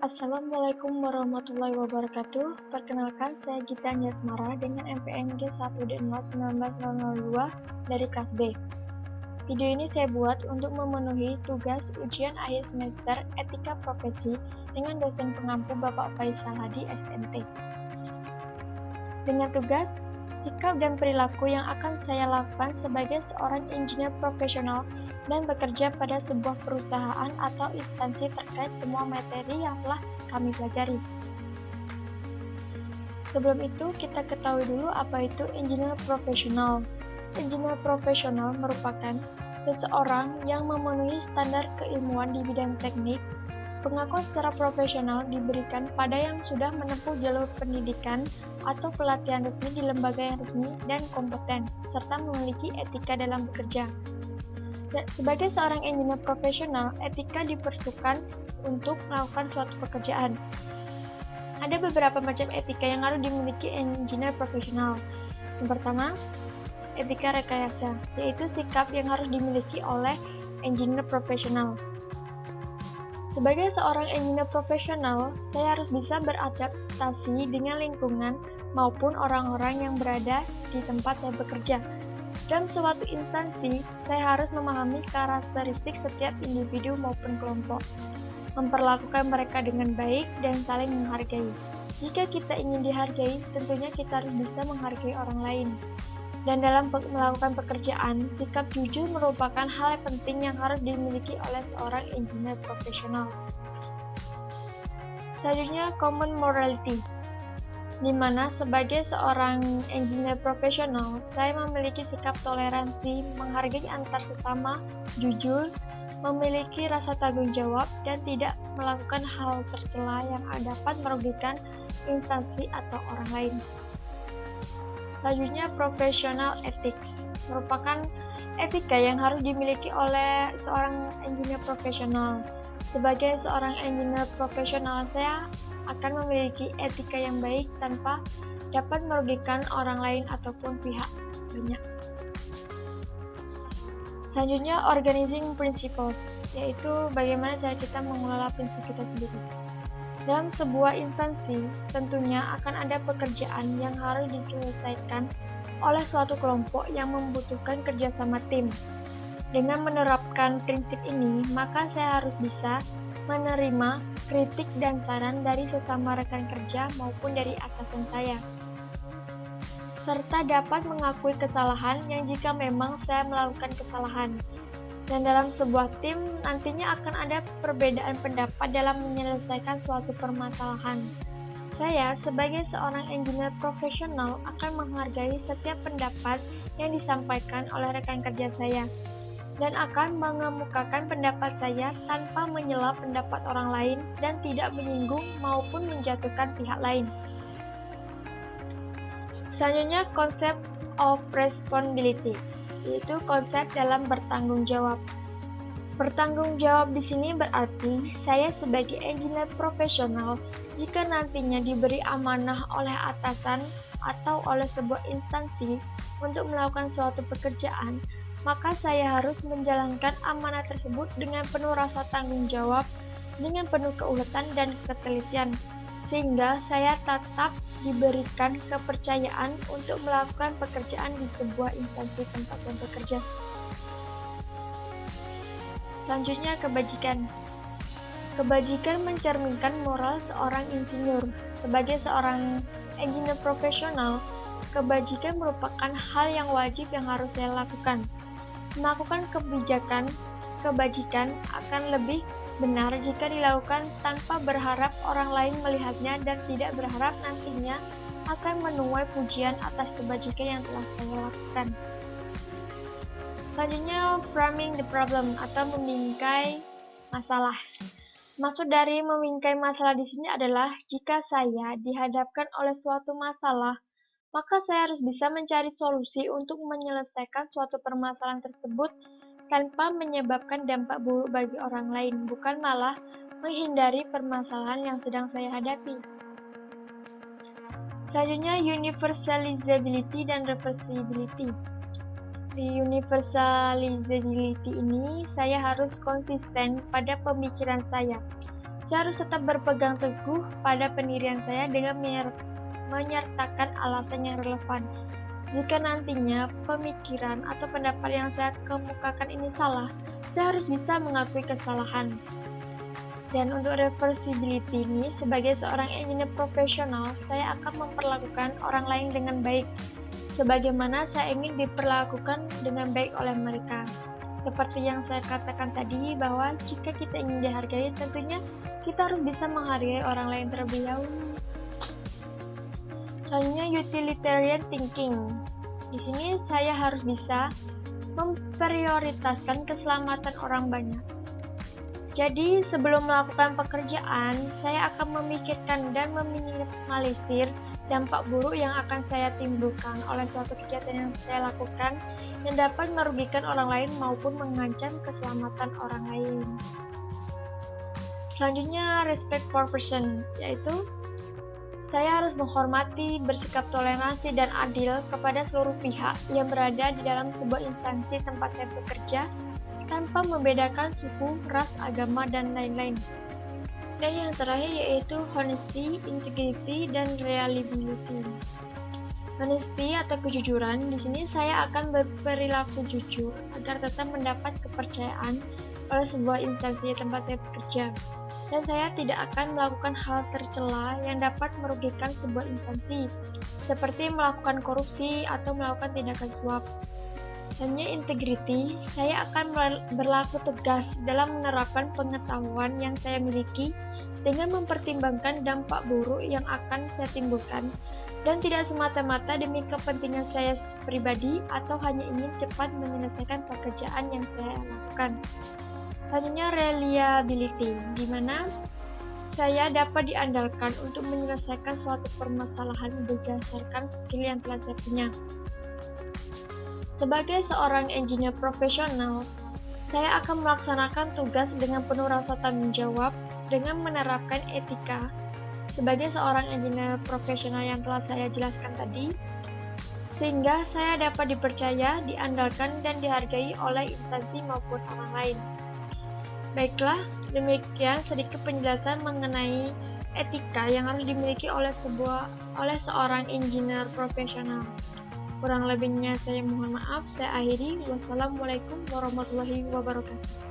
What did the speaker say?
Assalamualaikum warahmatullahi wabarakatuh. Perkenalkan, saya Gita Nyasmara dengan MPNG 1D019002 dari kelas B. Video ini saya buat untuk memenuhi tugas ujian akhir semester Etika Profesi dengan dosen pengampu Bapak Faisal Hadi SMT. Dengan tugas, sikap dan perilaku yang akan saya lakukan sebagai seorang engineer profesional dan bekerja pada sebuah perusahaan atau instansi terkait semua materi yang telah kami pelajari. Sebelum itu, kita ketahui dulu apa itu engineer profesional. Engineer profesional merupakan seseorang yang memenuhi standar keilmuan di bidang teknik. Pengakuan secara profesional diberikan pada yang sudah menempuh jalur pendidikan atau pelatihan resmi di lembaga yang resmi dan kompeten, serta memiliki etika dalam bekerja. Sebagai seorang engineer profesional, etika diperlukan untuk melakukan suatu pekerjaan. Ada beberapa macam etika yang harus dimiliki engineer profesional. Yang pertama, etika rekayasa, yaitu sikap yang harus dimiliki oleh engineer profesional. Sebagai seorang engineer profesional, saya harus bisa beradaptasi dengan lingkungan maupun orang-orang yang berada di tempat saya bekerja. Dalam suatu instansi, saya harus memahami karakteristik setiap individu maupun kelompok, memperlakukan mereka dengan baik dan saling menghargai. Jika kita ingin dihargai, tentunya kita harus bisa menghargai orang lain. Dan dalam melakukan pekerjaan, sikap jujur merupakan hal yang penting yang harus dimiliki oleh seorang engineer profesional. Selanjutnya, common morality, di mana sebagai seorang engineer profesional, saya memiliki sikap toleransi, menghargai antar sesama, jujur, memiliki rasa tanggung jawab, dan tidak melakukan hal tercela yang dapat merugikan instansi atau orang lain. Selanjutnya, professional ethics merupakan etika yang harus dimiliki oleh seorang engineer profesional. Sebagai seorang engineer profesional, saya akan memiliki etika yang baik tanpa dapat merugikan orang lain ataupun pihak banyak. Selanjutnya, organizing principles, yaitu bagaimana cara kita mengelola prinsip kita sendiri. Dalam sebuah instansi, tentunya akan ada pekerjaan yang harus diselesaikan oleh suatu kelompok yang membutuhkan kerjasama tim. Dengan menerapkan prinsip ini, maka saya harus bisa menerima kritik dan saran dari sesama rekan kerja maupun dari atasan saya, serta dapat mengakui kesalahan yang jika memang saya melakukan kesalahan. Dan dalam sebuah tim, nantinya akan ada perbedaan pendapat dalam menyelesaikan suatu permasalahan. Saya, sebagai seorang engineer profesional, akan menghargai setiap pendapat yang disampaikan oleh rekan kerja saya, dan akan mengemukakan pendapat saya tanpa menyela pendapat orang lain dan tidak menyinggung maupun menjatuhkan pihak lain. Selanjutnya, konsep of responsibility, yaitu konsep dalam bertanggung jawab. Bertanggung jawab di sini berarti saya sebagai engineer profesional, jika nantinya diberi amanah oleh atasan atau oleh sebuah instansi untuk melakukan suatu pekerjaan, maka saya harus menjalankan amanah tersebut dengan penuh rasa tanggung jawab, dengan penuh keuletan dan ketelitian, sehingga saya tetap diberikan kepercayaan untuk melakukan pekerjaan di sebuah instansi tempat saya bekerja. Selanjutnya, kebajikan. Kebajikan mencerminkan moral seorang insinyur. Sebagai seorang engineer profesional, kebajikan merupakan hal yang wajib yang harus saya lakukan. Melakukan kebajikan akan lebih benar jika dilakukan tanpa berharap orang lain melihatnya dan tidak berharap nantinya akan menuai pujian atas kebajikan yang telah saya lakukan. Selanjutnya, framing the problem atau membingkai masalah. Maksud dari membingkai masalah di sini adalah jika saya dihadapkan oleh suatu masalah, maka saya harus bisa mencari solusi untuk menyelesaikan suatu permasalahan tersebut tanpa menyebabkan dampak buruk bagi orang lain, bukan malah menghindari permasalahan yang sedang saya hadapi. Selanjutnya, universalizability dan reversibility. Di universalizability ini, saya harus konsisten pada pemikiran saya. Saya harus tetap berpegang teguh pada pendirian saya dengan menyertakan alasan yang relevan. Jika nantinya pemikiran atau pendapat yang saya kemukakan ini salah, saya harus bisa mengakui kesalahan. Dan untuk reversibility ini, sebagai seorang engineer profesional, saya akan memperlakukan orang lain dengan baik, sebagaimana saya ingin diperlakukan dengan baik oleh mereka. Seperti yang saya katakan tadi, bahwa jika kita ingin dihargai, tentunya kita harus bisa menghargai orang lain terlebih dahulu. Selanjutnya, utilitarian thinking. Di sini saya harus bisa memprioritaskan keselamatan orang banyak. Jadi, sebelum melakukan pekerjaan, saya akan memikirkan dan meminimalisir dampak buruk yang akan saya timbulkan oleh suatu kegiatan yang saya lakukan yang dapat merugikan orang lain maupun mengancam keselamatan orang lain. Selanjutnya, respect for person, yaitu saya harus menghormati, bersikap toleransi, dan adil kepada seluruh pihak yang berada di dalam sebuah instansi tempat saya bekerja, tanpa membedakan suku, ras, agama, dan lain-lain. Dan yang terakhir yaitu honesty, integrity, dan reliability. Honesty atau kejujuran, di sini saya akan berperilaku jujur agar tetap mendapat kepercayaan oleh sebuah instansi tempat saya bekerja. Dan saya tidak akan melakukan hal tercela yang dapat merugikan sebuah instansi, seperti melakukan korupsi atau melakukan tindakan suap. Hanya integrity, saya akan berlaku tegas dalam menerapkan pengetahuan yang saya miliki dengan mempertimbangkan dampak buruk yang akan saya timbulkan, dan tidak semata-mata demi kepentingan saya pribadi atau hanya ingin cepat menyelesaikan pekerjaan yang saya lakukan. Selanjutnya, reliability, di mana saya dapat diandalkan untuk menyelesaikan suatu permasalahan berdasarkan skill yang telah saya punya. Sebagai seorang engineer profesional, saya akan melaksanakan tugas dengan penuh rasa tanggung jawab dengan menerapkan etika. Sebagai seorang engineer profesional yang telah saya jelaskan tadi, sehingga saya dapat dipercaya, diandalkan, dan dihargai oleh instansi maupun orang lain. Baiklah, demikian sedikit penjelasan mengenai etika yang harus dimiliki oleh seorang engineer profesional. Kurang lebihnya saya mohon maaf, saya akhiri. Wassalamualaikum warahmatullahi wabarakatuh.